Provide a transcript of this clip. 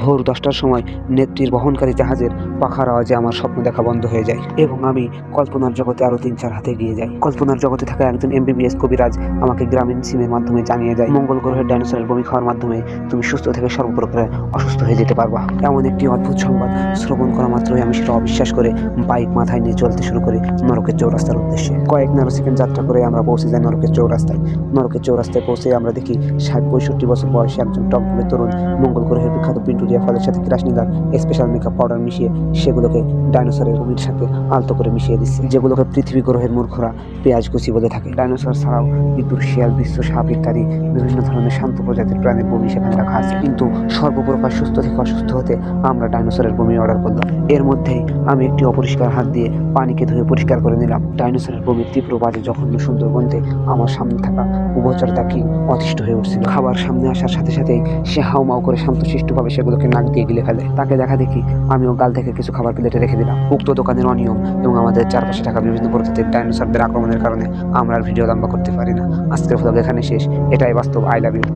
ভোর 10টার সময় নেত্রীর বহনকারী জাহাজের পাখার আওয়াজে আমার স্বপ্ন দেখা বন্ধ হয়ে যায় এবং আমি কল্পনার জগতে আরো 3-4 হাতে এগিয়ে যাই। কল্পনার জগতে থাকা একজন MBBS কবিরাজ আমাকে গ্রামীণ সিমের মাধ্যমে জানিয়ে যায়, মঙ্গল গ্রহের ডাইনোসরের বমি খাওয়ার মাধ্যমে তুমি সুস্থ থেকে সর্বপ্রকারে অসুস্থ হয়ে যেতে পারবা। এমন একটি অদ্ভুত সংবাদ শ্রবণ করা মাত্রই আমি সেটা অবিশ্বাস করে বাইক মাথায় নিয়ে চলতে শুরু করি নরকের চৌরাস্তার উদ্দেশ্যে। কয়েক ন্যানোসেকেন্ড যাত্রা করে আমরা পৌঁছে যাই নরকের চৌরাস্তায়। নরকের চৌরাস্তায় পৌঁছে আমরা দেখি 60-65 বছর বয়সী একজন টকবকে তরুণ মঙ্গল গ্রহের বিখ্যাত পিন্টুরিয়া ফলের সাথে ক্রাশনিদার স্পেশাল মেকআপ পাউডার মিশিয়ে সেগুলোকে ডাইনোসরের বমির সাথে আলতো করে মিশিয়ে দিচ্ছে, যেগুলোকে পৃথিবী গ্রহের মূর্খরা পেঁয়াজ কুচি বলে থাকে। ডাইনোসর ছাড়াও ইঁদুর, শিয়াল, বিশ্ব সাপ ইত্যাদি বিভিন্ন ধরনের শান্ত প্রজাতির প্রাণীর বমি সেখানে রাখা আছে। কিন্তু সর্বপ্রকার সুস্থ থেকে অসুস্থ হতে আমরা ডাইনোসরের বমি অর্ডার করলাম। এর মধ্যেই আমি একটি অপরিষ্কার হাত দিয়ে পানিকে ধুয়ে পরিষ্কার করে নিলাম। ডাইনোসরের বমির তীব্র বাজে জঘন্য সুন্দর গন্ধে আমার সামনে থাকা উভচর তাকি অতিষ্ঠ হয়ে উঠছিল। খাবার সামনে আসার সাথে সাথেই সে হাউমাউ করে শান্তশিষ্টভাবে সেগুলোকে নাক দিয়ে গিলে ফেলে। তাকে দেখা দেখি আমিও গাল থেকে কিছু খাবার প্লেটে রেখে দিলাম। উক্ত দোকানের অনিয়ম এবং আমাদের চারপাশে থাকা বিভিন্ন প্রজাতির ডাইনোসরদের আক্রমণের কারণে আমরা আর ভিডিও লম্বা করতে পারি না। আজকের ভ্লগ এখানে শেষ। এটাই বাস্তব। I love you.